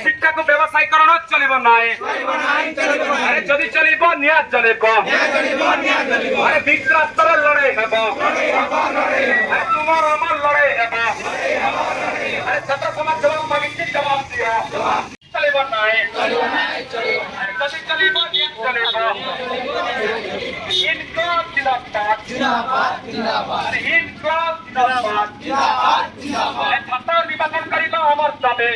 শিক্ষাকে ব্যবসায়ীকরণ চলিব নাই যদি চলিব নিয়া চলিব বিদ্রাস্তর লড়াই হব তোমার আমার লড়াই হব ছাত্র সমাজ জবাব মাগিছি জবাব দিও চলিব নাই যদি চলিব নিয়া চলিব ইনকলাব জিন্দাবাদ ইনকলাব জিন্দাবাদ ছাত্র নির্বাচন করিব আমার দাবি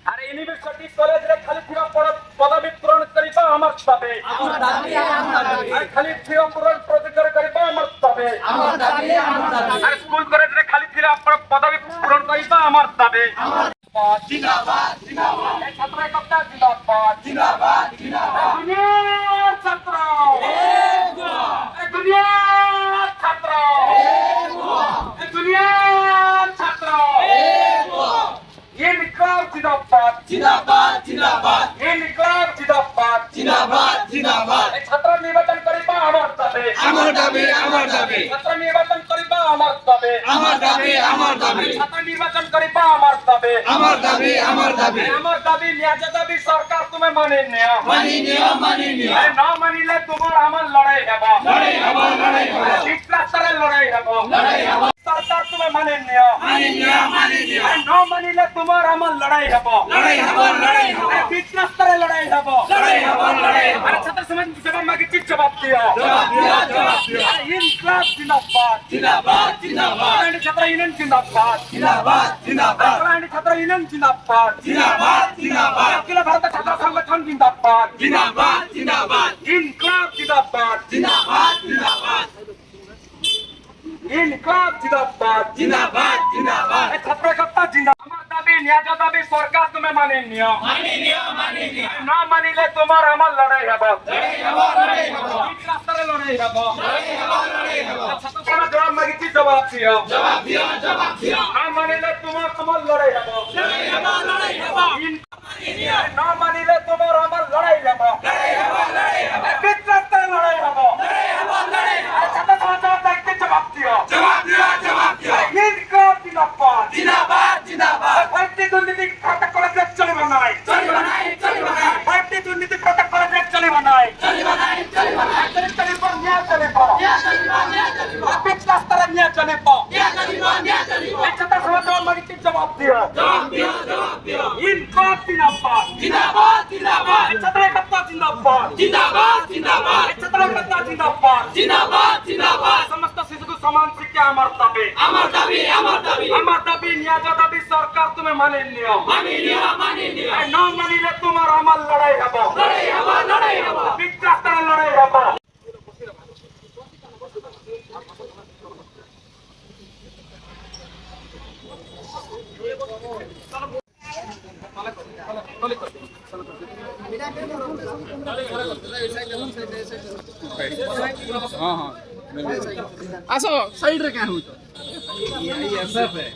আরে ইউনিভার্সিটি কলেজে খালি পুরো পদবী পূরণ করিবা আমার দাবি খালি পুরো পূরণ প্রজেক্ট করিবা আমার দাবি আর স্কুল কলেজে খালি পদবী পূরণ করিবা আমার দাবি জিন্দাবাদ জিন্দাবাদ ছাত্র একতা জিন্দাবাদ জিন্দাবাদ জিন্দাবাদ দুনিয়ার ছাত্র দুনিয়ার ছাত্র দুনিয়ার ছাত্র ইনকলাব জিন্দাবাদ জিন্দাবাদ জিন্দাবাদ ইনকলাব জিন্দাবাদ জিন্দাবাদ জিন্দাবাদ ছাত্র নির্বাচন করিবা আমার দাবি ছাত্র নির্বাচন করিবা আমার দাবি ছাত্র নির্বাচন করিবা আমার দাবি ন্যায্য দাবি সরকার তুমি মানি নিও না মানিলে তোমার আমার লড়াই হব বিপ্লবের লড়াই হব সরকার তুমি মানি নিও না মানিলে তোমার আমার লড়াই হব বিপ্লবের লড়াই হব ছাত্র সমাজ জবাব মাগিছি জবাব দিও ইনকলাব জিন্দাবাদ ছাত্র ইউনিয়ন জিন্দাবাদ ছাত্র ইউনিয়ন জিন্দাবাদ অখিল ভারত ছাত্র সংগঠন জিন্দাবাদ ইনকলাব জিন্দাবাদ ইনকলাব জিন্দাবাদ ছাত্র একতা জিন্দাবাদ আমার দাবি ন্যায্য দাবি সরকার তুমি মানি নিও না মানিলে তোমার আমার লড়াই হব রাস্তায় লড়াই হব ছাত্র সমাজ জবাব মাগিছি জবাব দিও না মানিলে তোমার আমার লড়াই হব না মানিলে তোমার আমার লড়াই হব বিদ্রোহের লড়াই হব ছাত্র সমাজ জবাব মাগিছি জবাব দিও জিন্দাবাদ পার্টি দুর্নীতি প্রত্যেক কলেজে চলিব নাই পার্টি দুর্নীতি প্রত্যেক কলেজে চলিব নাই চলিব নিয়া চলিব রাস্তায় নিয়া চলিব ছাত্র সমাজ জবাব মাগিছি জবাব দিও ইনকলাব জিন্দাবাদ ছাত্র একতা জিন্দাবাদ ছাত্র একতা জিন্দাবাদ সমস্ত শিশুকে সমান শিক্ষা আমার দাবি ন্যায্য দাবি সরকার তুমি মানি নিও না মানিলে তোমার আমার লড়াই হব বিদ্রোহের লড়াই হব আসো সাইড রে কাহু তো एसएफ है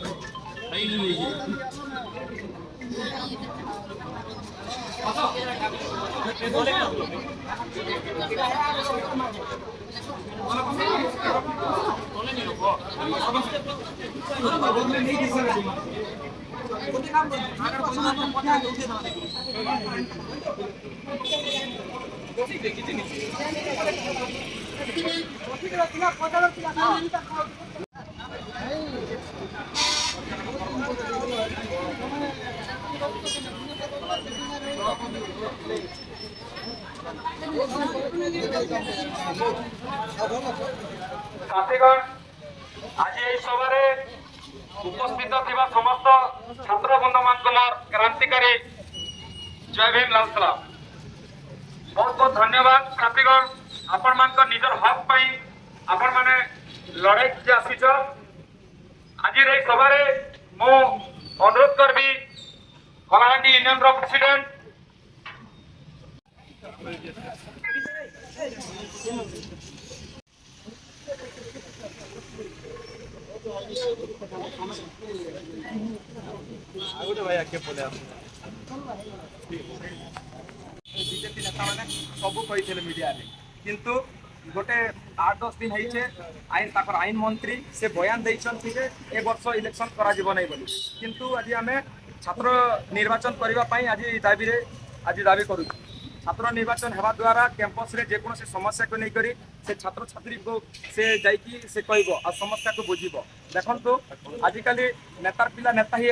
आज এই সভারে উপস্থিত থাকা সমস্ত ছাত্র বন্ধু মানকর ক্রান্তিকারী জয় ভীম লাল সালাম बहुत बहुत धन्यवाद छात्रीगण आपण मान निजर हक पाई आपण माने लड़ाई जे आसीच आज ये सभारे मु अनुरोध करबी कलाहांडी यूनियन रो प्रेसिडेंट बीजेपी नेता मैंने सब कही मीडिया किंतु गोटे 8-10 दिन होइछे आईन ताकर आईन मंत्री से बयान देइछन्ति जे ए वर्ष इलेक्शन करा जिवो नै बोली किंतु आज आमे छात्र निर्वाचन करबा पई आज दाबी करू छात्र निर्वाचन हेबा द्वारा कैंपस रे जे कोनोसी समस्या को नै करी से छात्र छात्री को से जाईकी से कहबो आ समस्या को बुझिबो देखंतु आजिकाली नेतार पिला नेता ही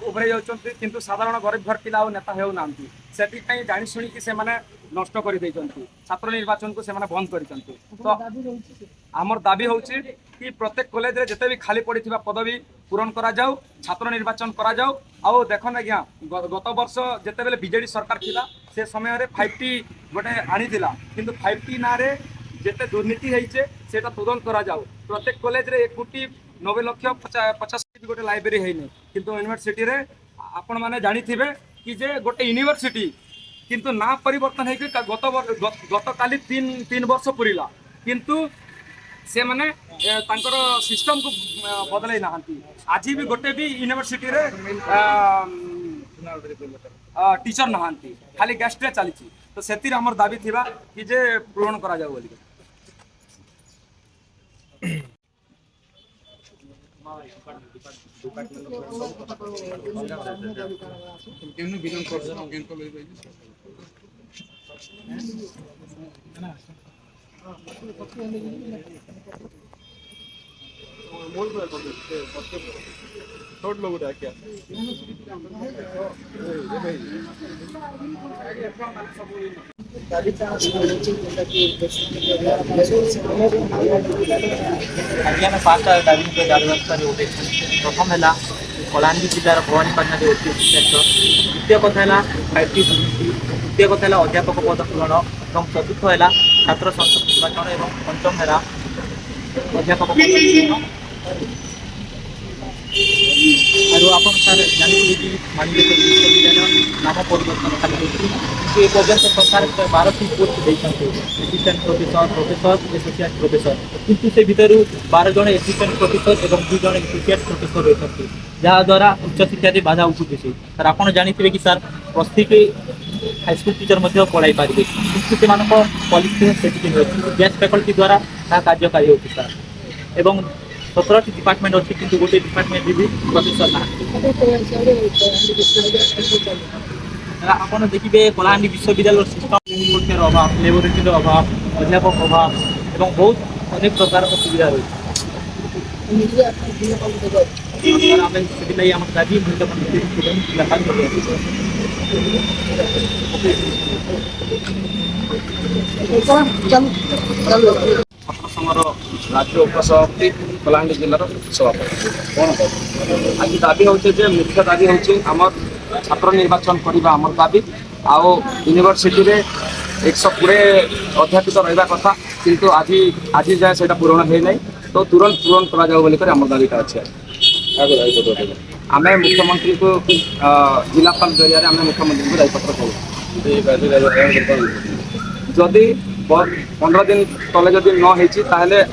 उभरे जाउछन्ति किंतु साधारण गरीब घर पिला और नेता हेउ नांती सेति पई जानि सुनी कि से माने नष्ट कर छात्र निर्वाचन को सेमाने बंद कर तो आमर दाबी होची कि प्रत्येक कॉलेज रे जते भी खाली पड़ी पदवी पूरण करा जाऊ छात्र निर्वाचन करा जाऊ आउ देखन आज्ञा गत वर्ष जते बेले बीजेडी सरकार थिला से समय रे 5T गोटे आनी थिला किंतु 5T ना रे जते दुर्नीति हेइचे सेटा तुरंत करा जाऊ प्रत्येक कॉलेज रे 1,90,50,000 गोटे लाइब्रेरी हेइने किंतु यूनिवर्सिटी रे आपण माने जानि थिबे कि जे गोटे यूनिवर्सिटी किंतु ना परिवर्तन है कि गत काली तीन वर्ष पुरीला किंतु से माने तांकर सिस्टम को बदलाई नाहंती आज भी गोटे भी यूनिवर्सिटी रे टीचर नाहंती खाली गेस्ट रे चली तो सेतिर हमर दाबी थिबा कि जे पूर्ण करा जाऊ बोली छोट लोग क्या ଆଜ୍ଞା ଆମେ ପାଞ୍ଚଟା ଦାବି ଦାବିରେ ଉଠେଇଛୁ ପ୍ରଥମ ହେଲା କଳାହାଣ୍ଡି ଜିଲ୍ଲାର ଭବାନୀପାଟଣା ଯେ OTC ସେକ୍ଟର ଦ୍ୱିତୀୟ କଥା ହେଲା 5T ଦୁର୍ନୀତି ତୃତୀୟ କଥା ହେଲା ଅଧ୍ୟାପକ ପଦ ପୂରଣ ଏବଂ ଚତୁର୍ଥ ହେଲା ଛାତ୍ର ସଂସଦ ନିର୍ବାଚନ ଏବଂ ପଞ୍ଚମ ହେଲା ଅଧ୍ୟାପକ ପଦ ପୂରଣ ଆଉ ଆପଣ ସାର୍ ଜାଣିଥିବେ କି ମାଣିକେଶ୍ୱର ବିଶ୍ୱବିଦ୍ୟାଳୟ ନାମ ପରିବର୍ତ୍ତନ ଖାଲି ହୋଇଛି କିନ୍ତୁ ଏ ପର୍ଯ୍ୟନ୍ତ ସରକାର 12ଟି ପୋଷ୍ଟ ଦେଇଛନ୍ତି ଆସିଷ୍ଟାଣ୍ଟ ପ୍ରଫେସର ଏସୋସିଏଟ୍ ପ୍ରଫେସର କିନ୍ତୁ ସେ ଭିତରୁ 12 ଜଣ ଆସିଷ୍ଟାଣ୍ଟ ପ୍ରଫେସର ଏବଂ 2 ଜଣ ଏସୋସିଏଟ୍ ପ୍ରଫେସର ରହିଛନ୍ତି ଯାହାଦ୍ୱାରା ଉଚ୍ଚଶିକ୍ଷାରେ ବାଧା ଉପୁଜୁଛି ସାର୍ ଆପଣ ଜାଣିଥିବେ କି ସାର୍ ପ୍ରସ୍ତିକି ହାଇସ୍କୁଲ ଟିଚର ମଧ୍ୟ ପଢ଼ାଇ ପାରିବେ କିନ୍ତୁ ସେମାନଙ୍କ କ୍ୱାଲିଫିକେସନ୍ ସେତିକି ନୁହେଁ କିନ୍ତୁ ଗେଷ୍ଟ ଫ୍ୟାକଲ୍ଟି ଦ୍ୱାରା ତାହା କାର୍ଯ୍ୟକାରୀ ହେଉଛି ସାର୍ ଏବଂ 17ଟି ডিপার্টমেন্ট ଅଛି କିନ୍ତୁ ଗୋଟେ ডিপার্টমেন্ট ବି ପ୍ରଫେସର ନାହାନ୍ତି ଆପଣ ଦେଖିବେ କଳାହାଣ୍ଡି ବିଶ୍ୱବିଦ୍ୟାଳୟର ସିଷ୍ଟମ ପକ୍ଷର ଅଭାବ ଲ୍ୟାବୋରେଟୋରୀର ଅଭାବ ଅଧ୍ୟାପକ ଅଭାବ ଏବଂ ବହୁତ ଅନେକ ପ୍ରକାରର ସୁବିଧା ରହିଛି ଆମେ ସେଥିଲାଗି ଆମ ଦାବି ମୁଖ୍ୟମନ୍ତ୍ରୀ ଲେଖା छात्र संघर राज्य उपसभापति कलाहांडी जिलार सभापति कौन आज दाबी हूँ मुख्य दाबी हूँ आम छात्र निर्वाचन करवा आम दाबी आओ यूनिवर्सिटी रे 120 अध्यापित रहा कथा किंतु आज जाए से पूरण है नहीं तो तुरंत पूरण करा जाओ बोलिक आम दाबीटा अच्छे आम मुख्यमंत्री को जिलापाल जरिया आम मुख्यमंत्री को दायीपत्र करूँ जदि 15 दिन तले जदि न होती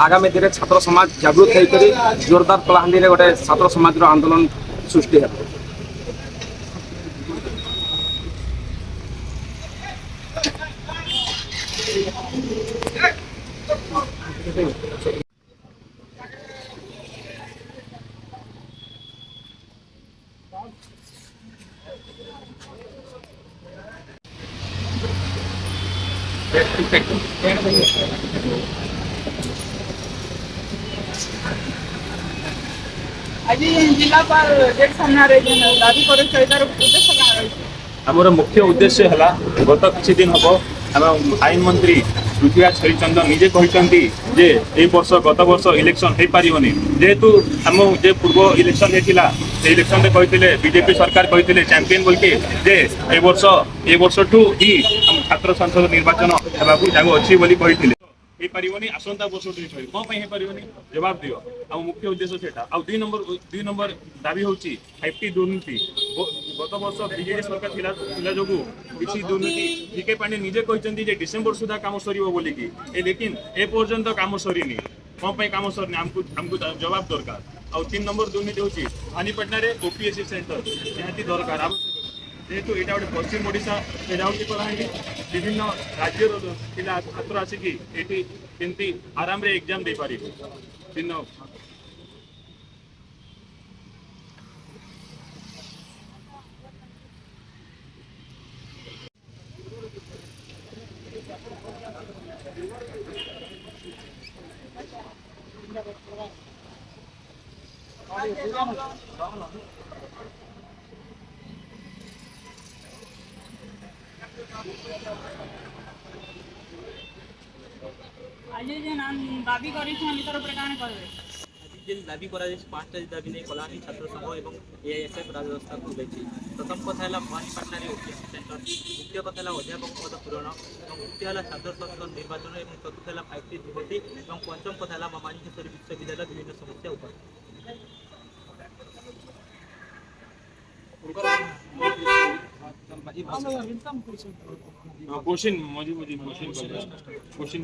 आगामी दिन छात्र समाज जागृत होकर जोरदार कलाहांडी रे गोटे छात्र समाज आंदोलन सृष्टि है आज जिलापाल गेट सामने दाबी कर उद्देश्य क्या रही आमर मुख्य उद्देश्य है गत किछि दिन हम आम आईन मंत्री पृथ्वीराज हरिचंदन निजे कहते जे ए वर्ष गत वर्ष इलेक्शन हो पारनी जेहेतु आम जे पूर्व इलेक्शन होता इलेक्शन में कहते बीजेपी सरकार कहते चैंपियन बोल के जे ए वर्ष ठू ही छात्र संसद निर्वाचन होगा जाऊ अच्छी बोली कहते ହେଇପାରିବନି ଆସନ୍ତା ବର୍ଷଠୁ ହେଇପାରିବ କଣ ପାଇଁ ହେଇପାରିବନି ଜବାବ ଦିଅ ଆମ ମୁଖ୍ୟ ଉଦ୍ଦେଶ୍ୟ ସେଇଟା ଆଉ ଦୁଇ ନମ୍ବର ଦାବି ହେଉଛି 5T ଦୁର୍ନୀତି ଗତ ବର୍ଷ ବିଜେଡି ସରକାର ଥିଲା ଯୋଗୁଁ କିଛି ଦୁର୍ନୀତି ଭିକେ ପାଣ୍ଡେ ନିଜେ କହିଛନ୍ତି ଯେ ଡିସେମ୍ବର ସୁଦ୍ଧା କାମ ସରିବ ବୋଲିକି ଲେକିନ ଏ ପର୍ଯ୍ୟନ୍ତ କାମ ସରିନି କଣ ପାଇଁ କାମ ସରିନି ଆମକୁ ଜବାବ ଦରକାର ଆଉ 3 ନମ୍ବର ଦୁର୍ନୀତି ହେଉଛି ଭାନିପାଟଣାରେ OPSC ସେଣ୍ଟର ନିହାତି ଦରକାର ଆବଶ୍ୟକ যেহেতু এটা গোটে পশ্চিম ওড়িশা যাচ্ছি কলাহাଣ୍ଡି বিভিন্ন রাজ্যর পিলা ছাত্র আসিকি এটি কেমতি আরামে এক্সাম ଦେଇପାରିବେ দিন আজকে যে দাবি করেছেন ভিতর উপরে কারণ করবে আজ যে দাবি করা যাচ্ছে 5টা দাবি নিয়ে কলাহাଣ୍ଡି ছাত্র সংঘ এবং AISF রাজরাস্তাକୁ ଯାଇଛି প্রথম কথা ହେଲା ভানিপাটনাରେ OPSC সেন্টার দ্বিতীয় কথা ହେଲା অধ্যাপক পদ পূରଣ এবং তৃতীয় ହେଲା ছাত্র সংসদ নির্বাচন এবং চতুর্থ ହେଲା 5T দুর্নীতি এবং পঞ্চম কথা ହେଲା মানিকেশ্বরী বিশ্ববিদ্যালয় বিভিন্ন সমস্যা উপরে কোশ্চিন মজি কোশ্চিন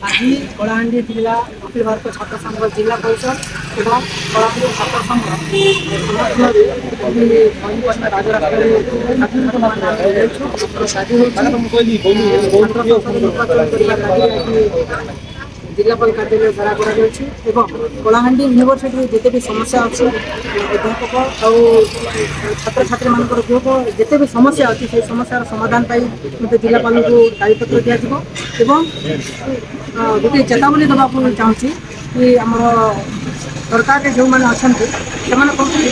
ଆଜି କଳାହାଣ୍ଡି ଜିଲ୍ଲା ଅଖିଳ ଭାରତ ଛାତ୍ର ସଂଘ ଜିଲ୍ଲା ପରିଷଦ ଏବଂ କଳାହାଣ୍ଡି ଛାତ୍ର ସଂଘ ସମର୍ଥନରେ ଭାନିପାଟଣା ରାଜରାସ୍ତାରେ ଛାତ୍ରଛାତ୍ରୀମାନେ ଆମେ ଯାଇଛୁ ଦାବି ହେଉଛି ଜିଲ୍ଲାପାଳ କାର୍ଯ୍ୟାଳୟ ଧାରା କରାଯାଉଛି ଏବଂ କଳାହାଣ୍ଡି ୟୁନିଭର୍ସିଟିରେ ଯେତେ ବି ସମସ୍ୟା ଅଛି ଅଧ୍ୟାପକ ଆଉ ଛାତ୍ରଛାତ୍ରୀମାନଙ୍କର ଯେତେ ବି ସମସ୍ୟା ଅଛି ସେହି ସମସ୍ୟାର ସମାଧାନ ପାଇଁ ମୋତେ ଜିଲ୍ଲାପାଳଙ୍କୁ ଦାବିପତ୍ର ଦିଆଯିବ ଏବଂ ଗୋଟିଏ ଚେତାବନୀ ଦେବାକୁ ଚାହୁଁଛି କି ଆମର ସରକାରରେ ଯେଉଁମାନେ ଅଛନ୍ତି ସେମାନେ କହୁଛନ୍ତି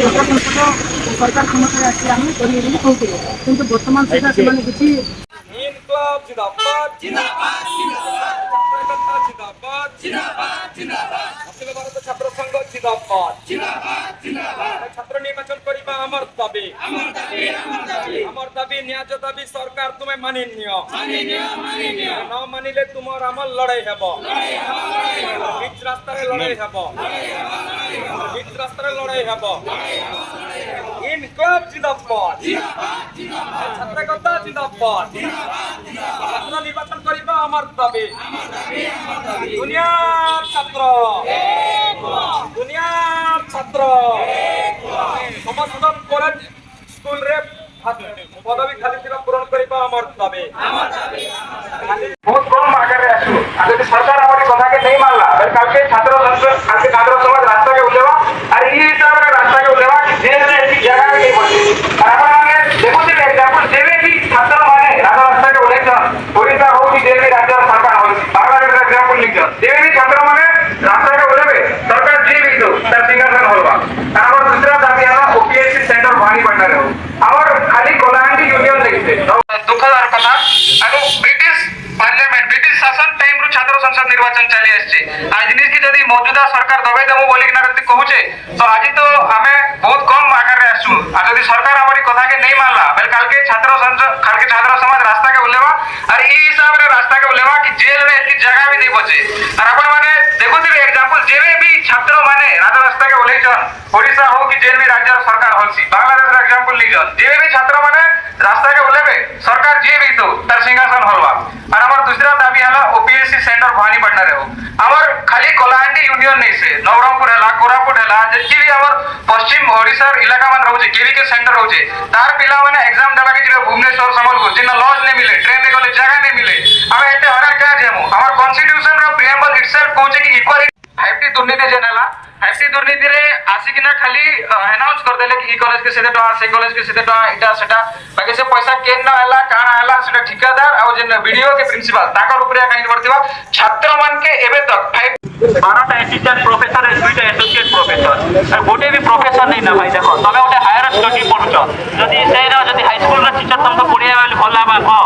ସରକାର କ୍ଷମତାରେ ଆସି ଆମେ କରିବେ ବୋଲି କହୁଥିଲେ କିନ୍ତୁ ବର୍ତ୍ତମାନ ସୁଦ୍ଧା ସେମାନେ କିଛି ইনকলাব জিন্দাবাদ জিন্দাবাদ জিন্দাবাদ জিন্দাবাদ জিন্দাবাদ অখিল ভারত ছাত্র সংঘ জিন্দাবাদ জিন্দাবাদ জিন্দাবাদ ছাত্র নির্বাচন করিবা আমার দাবি আমার দাবি ন্যায্য দাবি সরকার তুমি মানি নিও ন মানিলে তোমার আমার লড়াই ହେବ বিচ রাস্তায় লড়াই ହେବ বিচ রাস্তায় লড়াই ହେବ ইনকলাব জিন্দাবাদ ছাত্রকতা জিন্দাবাদ ছাত্র নির্বাচন করিবা আমার দাবি দুনিয়ার ছাত্র দুনিয়ার ছাত্র সমস্ত কলেজ স্কুল রে পদবী খালি ଥିବା ପୂରଣ କରିବା আমার দাবি ବହୁତ କମ ଆଗରେ ଆସୁ আর যদি সরকার আমার কথাকে नहीं मानला फिर কালকে ছাত্র সংসদ কালকে ছাত্র সমাজ রাস্তা के उलेवा আর এই হিসাবে রাস্তা के उलेवा जेल में एक जगह नहीं बची আর आपण মানে দেখুছি एग्जांपल देवे कि ছাত্র মানে রাস্তা के उलेछन ओडिशा हो कि जेल में राज्य सरकार हो बांग्लादेश एग्जांपल लिखो देवे भी छात्र माने रास्ता के उलेबे सरकार जे भी दो तार सिंहासन होलवा আর আমার दूसरा दाबी है OPSC सेंटर भानीपटना रे और खाली कोलाहांडी यूनियन देखते दुखदार कथा आरो ब्रिटिश पार्लियामेंट ब्रिटिश शासन टाइम रु छात्र संसद निर्वाचन चली आछे आज जिनिस की जदी मौजूदा सरकार दबाई देबो बोली कि ना करती कहूचे तो आज तो हमें बहुत कम आकार रे आसु आ जदी सरकार हमारी कथा के नहीं मानला बेल काल के छात्र संसद काल के छात्र समाज रास्ता के उलेवा और ई हिसाब रे रास्ता के उलेवा कि जेल रे एती जगह भी नहीं बचे और अपन माने देखुथिबे एग्जांपल जेबे भी छात्र माने रास्ता के उलेछन ओडिशा हो कि जेल में राज्य सरकार होसी बांग्लादेश रे एग्जांपल लिखन जेबे भी छात्र माने रास्ता के उलेबे सरकार जे भी तो तार सिंहासन होलवा और हमर दूसरा दाबी हला OPSC सेंटर भानीपटना रे हो हमर खाली कोलाहांडी यूनियन नहीं से नवरंगपुर हला कोरापुट हला जेति भी हमर पश्चिम ओडिशा इलाका मान रहउचे केवी के सेंटर रहउचे तार पिला माने एग्जाम देबा के जिबे भुवनेश्वर संबलपुर जिना लॉज नहीं मिले ट्रेन रे गले जगह नहीं मिले हमें एते हरान क्या जेमु हमर कॉन्स्टिट्यूशन रो प्रिएम्बल इटसेल्फ कहउचे कि इक्वालिटी 5T दुर्नीति जेनेला ऐसी दुर्नीति रे आसिकिना खाली अनाउंस कर देले कि ई कॉलेज के सीधे टका से कॉलेज के सीधे टका इटा सेटा बाकी से पैसा केन न हला काना हला सेटा ठेकेदार और जे वीडियो के प्रिंसिपल ताकर ऊपर काइन करथिबा छात्र मान के एबे तक 12टा असिस्टेंट प्रोफेसर ए 2टा एसोसिएट प्रोफेसर गोटे भी प्रोफेसर नहीं ना भाई देखो तमे ओटे हायर स्टडी पढुछ जदी सेरा जदी हाई स्कूल रा टीचर तुमको पढिया वाली भला बा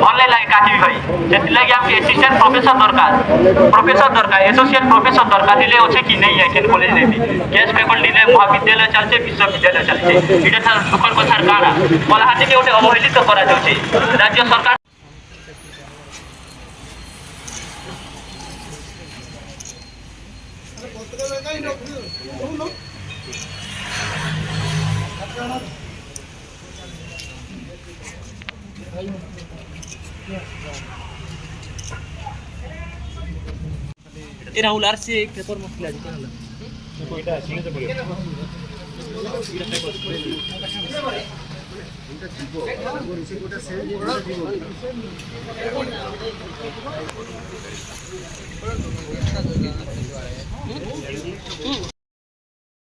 भले लागे काटी भाई जेति लागि हमके असिस्टेंट प्रोफेसर दरकार एसोसिएट प्रोफेसर दरकार दिले होचे कि नहीं है केन कॉलेज रे भी गेस्ट फैकल्टी रे महाविद्यालय चलते विश्वविद्यालय चलते इटा दुकान कथार काना कलाहाटी के ओटे अवहेलित करा जाउची राज्य सरकार ए राहुल आर से पेपर मत ले हाँ